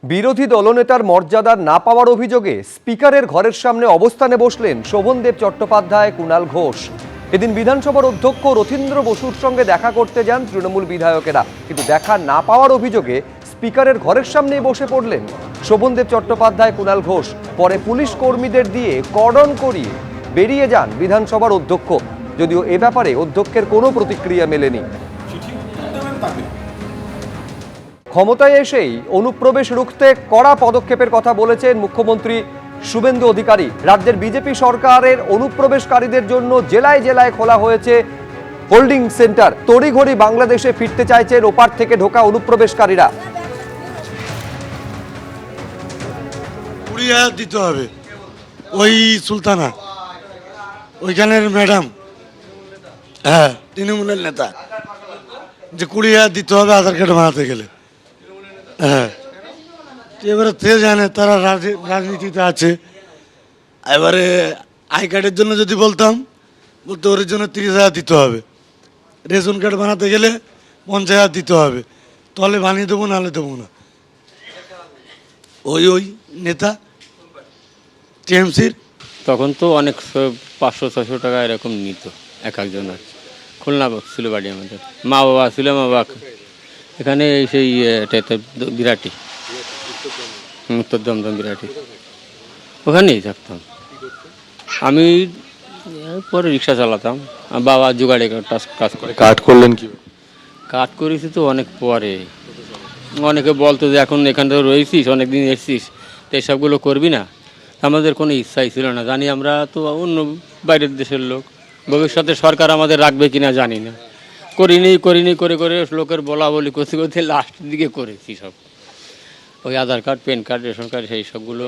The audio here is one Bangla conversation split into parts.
বিরোধী দলনেতার মর্যাদা না পাওয়ার অভিযোগে স্পিকারের ঘরের সামনে অবস্থানে বসলেন শোভনদেব চট্টোপাধ্যায়, কুণাল ঘোষ। এদিন বিধানসভার অধ্যক্ষ রথীন্দ্র বসুর সঙ্গে দেখা করতে যান তৃণমূল বিধায়কেরা, কিন্তু দেখা না পাওয়ার অভিযোগে স্পিকারের ঘরের সামনেই বসে পড়লেন শোভনদেব চট্টোপাধ্যায়, কুণাল ঘোষ। পরে পুলিশ কর্মীদের দিয়ে কর্ডন করিয়ে বেরিয়ে যান বিধানসভার অধ্যক্ষ, যদিও এ ব্যাপারে অধ্যক্ষের কোনো প্রতিক্রিয়া মেলেনি। ক্ষমতায় এসেই অনুপ্রবেশ রুখতে কড়া পদক্ষেপের কথা বলেছেন মুখ্যমন্ত্রী শুভেন্দু অধিকারী। রাজ্যের বিজেপি সরকারের অনুপ্রবেশকারীদের জন্য জেলায় জেলায় খোলা হয়েছে হোল্ডিং সেন্টার। তড়িঘড়ি বাংলাদেশে ফিরতে চাইছেন ওপার থেকে ঢোকা অনুপ্রবেশকারীরা। 20,000 দিতে হবে ওই সুলতানা, ওইখানের ম্যাডাম, হ্যাঁ তৃণমূলের নেতা, যে 20,000 দিতে হবে আধার কার্ড বানাতে গেলে। হ্যাঁ, এবারে তে জানে তারা রাজনীতিতে আছে। এবারে আই কার্ডের জন্য যদি বলতাম, বলতে ওর জন্য 30,000 দিতে হবে। রেশন কার্ড বানাতে গেলে 50,000 দিতে হবে। তলে বানিয়ে দেবো, নাহলে দেবো না। ওই নেতা টিএমসির তখন তো অনেক 500-600 টাকা এরকম নিত এক একজনের। খুলনা ছিল বাড়ি আমাদের, মা বাবা ছিল, মা বাবা এখানে সেই এটাতে বিরাটি, উত্তর দমদম বিরাটি, ওখানেই থাকতাম। আমি পরে রিক্সা চালাতাম, বাবা জোগাড়ে কাজ করে। কাট করলেন কি? কাজ করেছি তো অনেক পরে। অনেকে বলতো যে এখন এখানে তো রয়েছিস, অনেকদিন এসছিস, তো এসবগুলো করবি না। আমাদের কোনো ইচ্ছাই ছিল না। জানি আমরা তো অন্য বাইরের দেশের লোক, ভবিষ্যতে সরকার আমাদের রাখবে কিনা জানি না। করিনি করে লোকের বলা বলি করতে লাস্টের দিকে করেছি সব। ওই Aadhaar card, PAN card, ration card, সেই সবগুলো।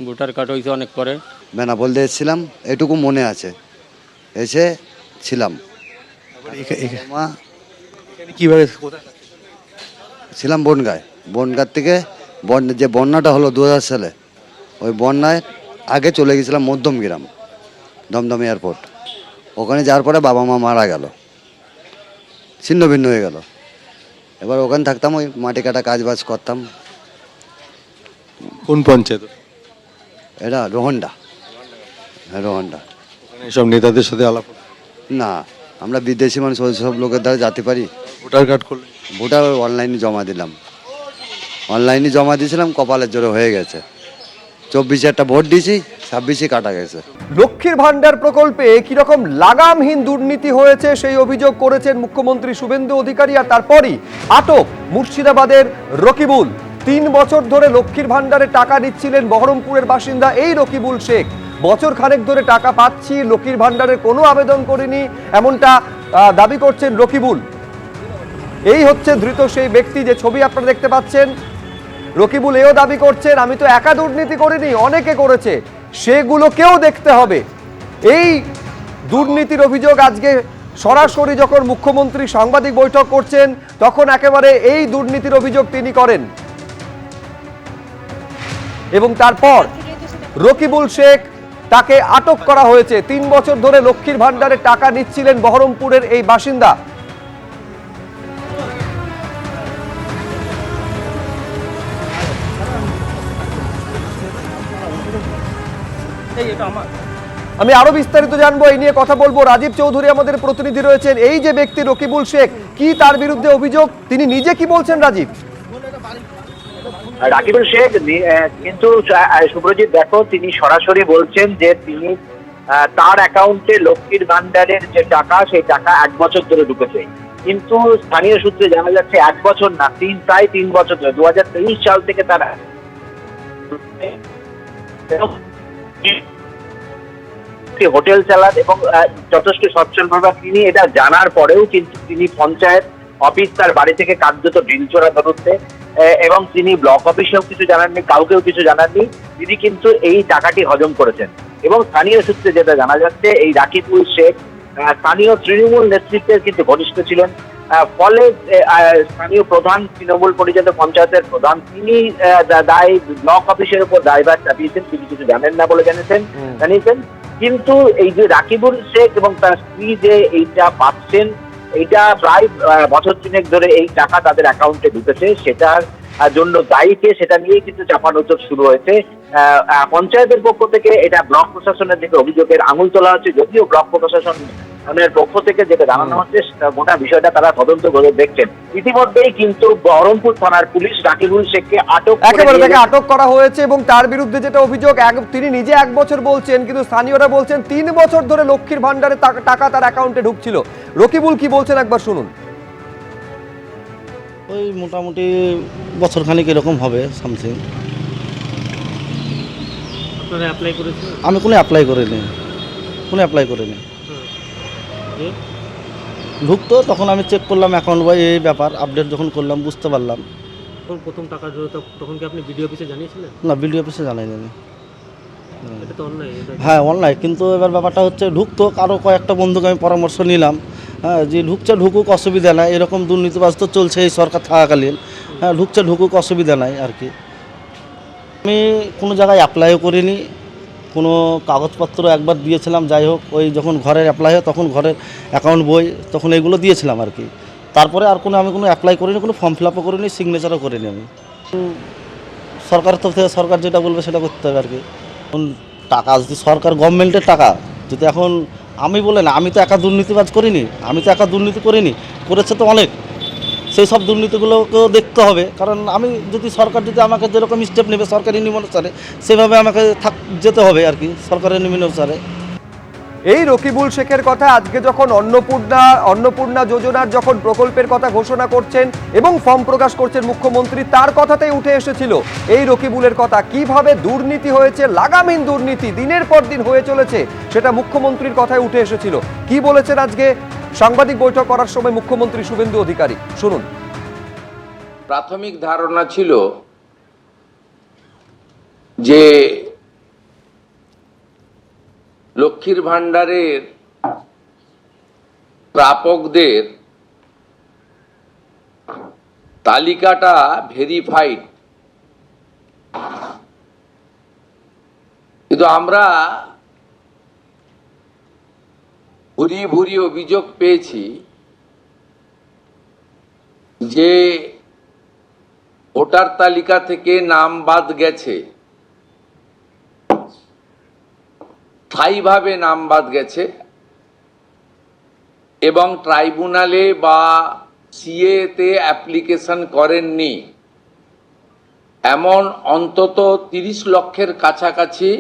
ভোটার কার্ড হয়েছে অনেক পরে। বেনা বলতে এসেছিলাম, এটুকু মনে আছে, এসে ছিলাম। মা কিভাবে ছিলাম বনগাঁ থেকে যে বন্যাটা হলো 2000 সালে, ওই বন্যায় আগে চলে গেছিলাম মধ্যমগ্রাম, দমদম এয়ারপোর্ট। ওখানে যাওয়ার পরে বাবা মা মারা গেল, ছিন্ন ভিন্ন হয়ে গেল। এবার ওখানে থাকতাম, ওই মাটি কাটা কাজ বাজ করতাম। কোন পঞ্চায়েত? এটা রোহন্ডা। হ্যাঁ, রোহন্ডা। এসব নেতাদের সাথে আলাপ? না, আমরা বিদেশি মানুষ, ওই সব লোকের দ্বারা যেতে পারি? ভোটার কার্ড করলেন? ভোটার অনলাইনে জমা দিলাম, অনলাইনে জমা দিয়েছিলাম, কপালের জোরে হয়ে গেছে। 24-এ একটা ভোট দিয়েছি, 26-এ কাটা গেছে। লক্ষ্মীর ভান্ডার প্রকল্পে কিরকম লাগামহীন দুর্নীতি হয়েছে সেই অভিযোগ করেছেন মুখ্যমন্ত্রী শুভেন্দু অধিকারী। আর তারপরই আটক মুর্শিদাবাদের রকিবুল। 3 বছর ধরে লক্ষ্মীর ভান্ডারে টাকা নিচ্ছিলেন বহরমপুরের বাসিন্দা এই রকিবুল শেখ। বছর খানেক ধরে টাকা পাচ্ছি, লক্ষ্মীর ভান্ডারের কোনো আবেদন করিনি, এমনটা দাবি করছেন রকিবুল। এই হচ্ছে ধৃত সেই ব্যক্তি, যে ছবি আপনারা দেখতে পাচ্ছেন। রকিবুল এও দাবি করছেন, আমি তো একা দুর্নীতি করিনি, অনেকে করেছে, সেগুলোকেও দেখতে হবে। এই দুর্নীতির অভিযোগ আজকে সরাসরি যখন মুখ্যমন্ত্রী সাংবাদিক বৈঠক করছেন, তখন একেবারে এই দুর্নীতির অভিযোগ তিনি করেন। এবং তারপর রকিবুল শেখ, তাকে আটক করা হয়েছে। 3 বছর ধরে লক্ষ্মীর ভান্ডারে টাকা নিচ্ছিলেন বহরমপুরের এই বাসিন্দা। আমি আরো বিস্তারিত জানবো, এই নিয়ে কথা বলবো। রাজীব চৌধুরী আমাদের প্রতিনিধি রয়েছেন। এই যে ব্যক্তি রকিবুল শেখ, কি তার বিরুদ্ধে অভিযোগ, তিনি নিজে কি বলছেন? রাজীব, রাকিবুল শেখ কিন্তু সুব্রজিৎ দেখো, তিনি সরাসরি বলছেন যে তিনি তার অ্যাকাউন্টে লক্ষ্মীর ভান্ডারের যে টাকা, সেই টাকা 1 বছর ধরে ঢুকেছে। কিন্তু স্থানীয় সূত্রে জানা যাচ্ছে 1 বছর না, প্রায় 3 বছর ধরে, 2023 সাল থেকে তারা হোটেল চালান এবং যথেষ্ট সচ্ছলভাবে। তিনি এটা জানার পরেও কিন্তু তিনি পঞ্চায়েত অফিস, তার বাড়ি থেকে কার্যত ঢিলছোড়া ধরতে, এবং তিনি ব্লক অফিসেও কিছু জানাননি, কাউকেও কিছু জানাননি। তিনি কিন্তু এই টাকাটি হজম করেছেন। এবং স্থানীয় সূত্রে যেটা জানা যাচ্ছে, এই রাকিবুল শেখ স্থানীয় তৃণমূল নেতৃত্বের কিন্তু ঘনিষ্ঠ ছিলেন। ফলে স্থানীয় প্রধান, তৃণমূল পরিচালিত পঞ্চায়েতের প্রধান, তিনি ব্লক অফিসের উপর দায়ভার চাপিয়েছেন। তিনি কিছু জানেন না বলে জানিয়েছেন। কিন্তু এই যে রাকিবুল শেখ এবং তার স্ত্রী যে এইটা পাচ্ছেন, এইটা প্রায় বছর তিনেক ধরে এই টাকা তাদের অ্যাকাউন্টে ঢুকেছে, সেটার জন্য দায়ী কে সেটা নিয়েই কিন্তু চাপানোতর শুরু হয়েছে। পঞ্চায়েতের পক্ষ থেকে এটা ব্লক প্রশাসনের দিকে অভিযোগের আঙুল তোলা হচ্ছে, যদিও ব্লক প্রশাসনের পক্ষ থেকে যেটা জানানো হচ্ছে গোটা বিষয়টা তারা তদন্ত করে দেখছেন। ইতিমধ্যেই কিন্তু বহরমপুর থানার পুলিশ রাকিবুল শেখকে আটক করে একেবারে নিয়ে তাকে আটক করা হয়েছে এবং তার বিরুদ্ধে যেটা অভিযোগ, তিনি নিজে 1 বছর বলছেন, কিন্তু স্থানীয়রা বলছেন 3 বছর ধরে লক্ষ্মীর ভান্ডারে টাকা তার অ্যাকাউন্টে ঢুকছিল। রকিবুল কি বলছেন একবার শুনুন। ওই মোটামুটি বছরখানিক এরকম হবে সামথিং। আপনারা অ্যাপ্লাই করেছেন? আমি কোনো অ্যাপ্লাই করিনি। ঢুকতো তখন আমি চেক করলাম অ্যাকাউন্ট বা এই ব্যাপার আপডেট যখন করলাম বুঝতে পারলাম। তখন প্রথম টাকা জড়ো, তখন কি আপনি বিডিও অফিসে জানিয়েছিলেন? না, বিডিও অফিসে জানাইনি আমি। এটা তো অন্যায়। হ্যাঁ অনলাইন, কিন্তু এবার ব্যাপারটা হচ্ছে ঢুকতো, আরও কয়েকটা বন্ধুকে আমি পরামর্শ নিলাম, হ্যাঁ যে ঢুকুক অসুবিধা নাই, এরকম দুর্নীতিবাজ তো চলছে এই সরকার থাকাকালীন, হ্যাঁ ঢুকুক অসুবিধা নাই আর কি। আমি কোনো জায়গায় অ্যাপ্লাইও করিনি, কোনো কাগজপত্র একবার দিয়েছিলাম, যাই হোক ওই যখন ঘরের অ্যাপ্লাই হয় তখন ঘরের অ্যাকাউন্ট বই তখন এগুলো দিয়েছিলাম আর কি। তারপরে আর আমি কোনো অ্যাপ্লাই করিনি, কোনো ফর্ম ফিল আপও করিনি, সিগনেচারও করিনি আমি। সরকারের তরফ থেকে সরকার যেটা বলবে সেটা করতে হবে আর কি। এখন টাকা যদি সরকার গভর্নমেন্টের টাকা যদি এখন আমি বলে না, আমি তো একা দুর্নীতিবাজ করিনি, করেছে তো অনেক, সেই সব দুর্নীতিগুলোকেও দেখতে হবে। কারণ আমি যদি সরকার যদি আমাকে যেরকম স্টেপ নেবে সরকারি নিয়ম অনুসারে সেভাবে আমাকে যেতে হবে আর কি, সরকারের নিয়ম অনুসারে। এই রকিবুল শেখের কথা আজকে যখন অন্নপূর্ণা যোজনার যখন প্রকল্পের কথা ঘোষণা করছেন এবং ফর্ম প্রকাশ করছেন মুখ্যমন্ত্রী, তার কথাতেই উঠে এসেছিল এই রকিবুলের কথা। কিভাবে দুর্নীতি হয়েছে, লাগামহীন দুর্নীতি দিনের পর দিন হয়ে চলেছে, সেটা মুখ্যমন্ত্রীর কথায় উঠে এসেছিল। কি বলেছেন আজকে সাংবাদিক বৈঠক করার সময় মুখ্যমন্ত্রী শুভেন্দু অধিকারী, শুনুন। প্রাথমিক ধারণা ছিল যে লক্ষ্মীর ভান্ডারের প্রাপকদের তালিকাটা ভেরিফাইড, কিন্তু আমরা ভুরি অভিযোগ পেয়েছি যে ভোটার তালিকা থেকে নাম বাদ গেছে, স্থায়ীভাবে নাম বাদ গেছে এবং ট্রাইব্যুনালে বা সিএতে অ্যাপ্লিকেশন করেননি এমন অন্তত 30 লক্ষের কাছাকাছি,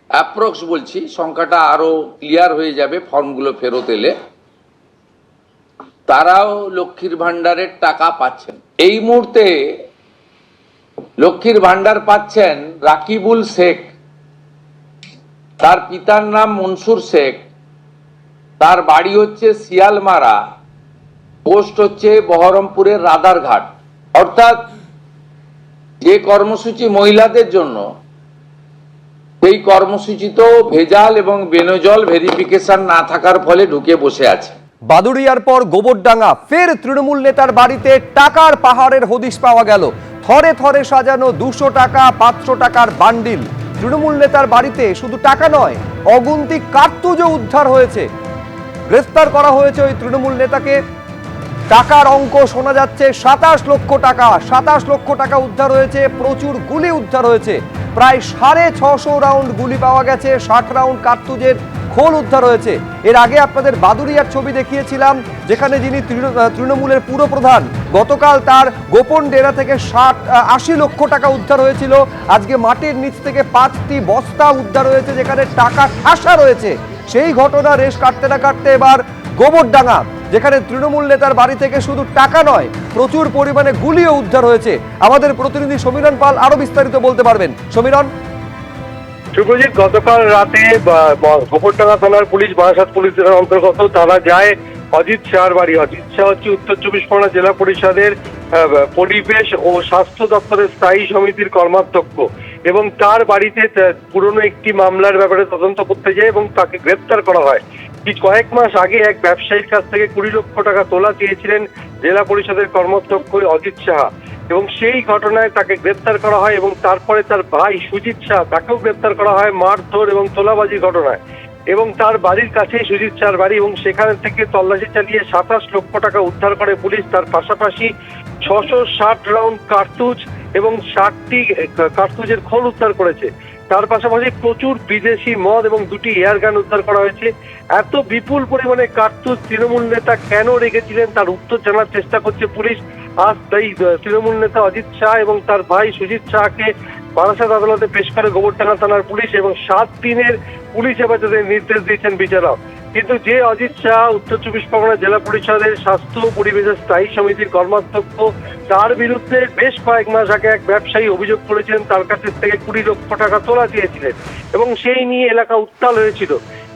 অ্যাপ্রক্স বলছি, সংখ্যাটা আরো ক্লিয়ার হয়ে যাবে ফর্মগুলো ফেরত এলে, তারাও লক্ষ্মীর ভান্ডারের টাকা পাচ্ছেন। এই মুহূর্তে লক্ষ্মীর ভান্ডার পাচ্ছেন রাকিবুল শেখ, তার পিতার নাম মনসুর শেখ, তার বাড়ি হচ্ছে শিয়ালমারা, পোস্ট হচ্ছে বহরমপুরের রাদারঘাট। অর্থাৎ যে কর্মসূচি মহিলাদের জন্য, সেই কর্মসূচি তো ভেজাল এবং বেনজল ভেরিফিকেশন না থাকার ফলে ঢুকে বসে আছে। বাদুড়িয়ার পর গোবরডাঙ্গা, ফের তৃণমূল নেতার বাড়িতে টাকার পাহাড়ের হদিশ পাওয়া গেল। থরে থরে সাজানো 200 টাকা 500 টাকার বান্ডিল। তৃণমূল নেতার বাড়িতে শুধু টাকা নয়, অগুন্তি কার্তুজও উদ্ধার হয়েছে। গ্রেফতার করা হয়েছে ওই তৃণমূল নেতাকে। টাকার অঙ্ক শোনা যাচ্ছে 27 লক্ষ টাকা, 27 লক্ষ টাকা উদ্ধার হয়েছে। প্রচুর গুলি উদ্ধার হয়েছে, প্রায় 650 রাউন্ড গুলি পাওয়া গেছে, 60 রাউন্ড কার্তুজের খোল উদ্ধার হয়েছে। এর আগে আপনাদের বাদুড়িয়ার ছবি দেখিয়েছিলাম, যেখানে যিনি তৃণমূলের পুরপ্রধান, গতকাল তার গোপন ডেরা থেকে 80 লক্ষ টাকা উদ্ধার হয়েছিল। আজকে মাটির নিচ থেকে 5টি বস্তা উদ্ধার হয়েছে, যেখানে টাকা ঠাসা রয়েছে। সেই ঘটনা রেশ কাটতে না কাটতে এবার গোবরডাঙ্গা, যেখানে তৃণমূল নেতার বাড়ি থেকে শুধু টাকা নয়, প্রচুর পরিমাণে গুলিও উদ্ধার হয়েছে। আমাদের প্রতিনিধি সমীরণ পাল আরো বিস্তারিত বলতে পারবেন। সমীরণ। শুভজিৎ, গতকাল রাতে গোবরডাঙ্গা থানার পুলিশ, বারাসাত পুলিশ জেলার অন্তর্গত, তারা যায় অজিত শাহর বাড়ি। অজিত শাহ হচ্ছে উত্তর 24 পরগনা জেলা পরিষদের পরিবেশ ও স্বাস্থ্য দপ্তরের স্থায়ী সমিতির কর্মাধ্যক্ষ, এবং তার বাড়িতে পুরনো একটি মামলার ব্যাপারে তদন্ত করতে যায় এবং তাকে গ্রেপ্তার করা হয়। কয়েক মাস আগে এক ব্যবসায়ীর কাছ থেকে 20 লক্ষ টাকা তোলা চেয়েছিলেন জেলা পরিষদের কর্মাধ্যক্ষ অজিত শাহ, এবং সেই ঘটনায় তাকে গ্রেপ্তার করা হয়। এবং তারপরে তার ভাই সুজিত শাহ, তাকেও গ্রেপ্তার করা হয় মারধর এবং তোলাবাজির ঘটনায়। এবং তার বাড়ির কাছেই সুজিত শাহর বাড়ি, এবং সেখান থেকে তল্লাশি চালিয়ে 27 লক্ষ টাকা উদ্ধার করে পুলিশ। তার পাশাপাশি 660 রাউন্ড কার্তুজ এবং 60টি কার্তুজের খোল উদ্ধার করেছে। তার পাশাপাশি প্রচুর বিদেশি মদ এবং 2টি এয়ার গান উদ্ধার করা হয়েছে। এত বিপুল পরিমাণে কার্তুজ তৃণমূল নেতা কেন রেখেছিলেন তার উত্তর জানার চেষ্টা করছে পুলিশ। আজ তাই তৃণমূল নেতা অজিত শাহ এবং তার ভাই সুজিত শাহকে বারাসাত আদালতে পেশ করে গোবরডাঙ্গা থানার পুলিশ, এবং 7 দিনের পুলিশ হেফাজতের নির্দেশ দিয়েছেন বিচারক। কিন্তু যে অজিত শাহ উত্তর 24 পরগনা জেলা পরিষদের স্বাস্থ্য ও পরিবেশের স্থায়ী সমিতির কর্মাধ্যক্ষ, তার বিরুদ্ধে বেশ কয়েক মাস আগে এক ব্যবসায়ী অভিযোগ করেছেন তার কাছ থেকে 20 লক্ষ টাকা তোলা চেয়েছিলেন, এবং সেই নিয়ে এলাকা উত্তাল হয়েছিল।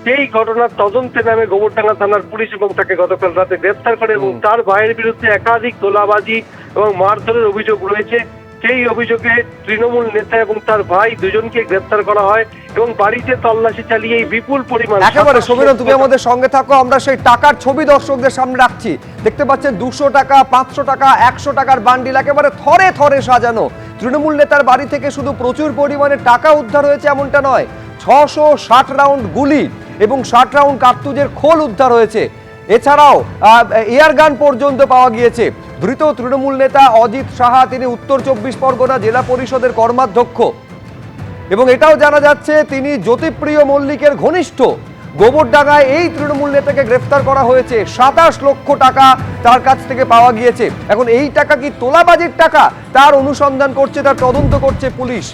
সেই ঘটনার তদন্তে নামে গোবরডাঙ্গা থানার পুলিশ এবং তাকে গতকাল রাতে গ্রেফতার করে, এবং তার ভাইয়ের বিরুদ্ধে একাধিক তোলাবাজি এবং মারধরের অভিযোগ রয়েছে। সেই অভিযোগে তৃণমূল নেতা এবং তার ভাই দুজনকে গ্রেফতার করা হয়, এবং বাড়িতে তল্লাশি চালিয়ে এই বিপুল পরিমাণ একেবারে সমীরণ, তুমি আমাদের সঙ্গে থাকো, আমরা সেই টাকার ছবি দর্শকদের সামনে রাখছি। দেখতে পাচ্ছেন 200 টাকা, 500 টাকা, 100 টাকার বান্ডিল একেবারে থরে থরে সাজানো। তৃণমূল নেতার বাড়ি থেকে শুধু প্রচুর পরিমাণে টাকা উদ্ধার হয়েছে এমনটা নয়, 660 রাউন্ড গুলি এবং 60 রাউন্ড কার্তুজের খোল উদ্ধার হয়েছে। এছাড়াও এয়ার গান পর্যন্ত পাওয়া গিয়েছে। ধৃত তৃণমূল নেতা অজিত সাহা, তিনি উত্তর 24 পরগনা জেলা পরিষদের কর্মাধ্যক্ষ, এবং এটাও জানা যাচ্ছে তিনি জ্যোতিপ্রিয় মল্লিকের ঘনিষ্ঠ। গোবরডাঙ্গায় এই তৃণমূল নেতাকে গ্রেফতার করা হয়েছে। 27 লক্ষ টাকা তার কাছ থেকে পাওয়া গিয়েছে। এখন এই টাকা কি তোলাবাজির টাকা, তার অনুসন্ধান করছে, তার তদন্ত করছে পুলিশ।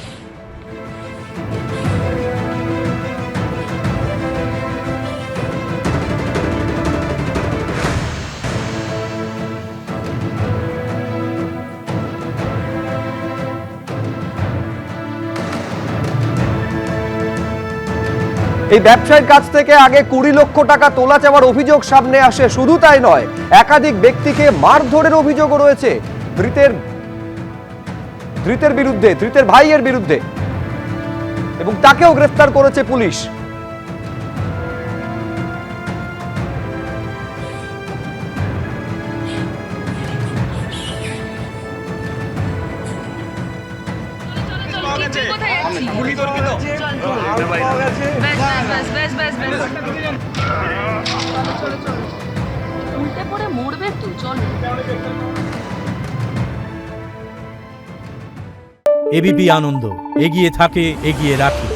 এই ব্যবসায়ীর কাছ থেকে আগে 20 লক্ষ টাকা তোলা চাওয়ার অভিযোগ সামনে আসে। শুধু তাই নয়, একাধিক ব্যক্তিকে মারধরের অভিযোগও রয়েছে ধৃতের বিরুদ্ধে, ধৃতের ভাইয়ের বিরুদ্ধে, এবং তাকেও গ্রেফতার করেছে পুলিশ। উল্টে পড়ে মরবে তো, চলো। এবিপি আনন্দ, এগিয়ে থাকে, এগিয়ে রাখে।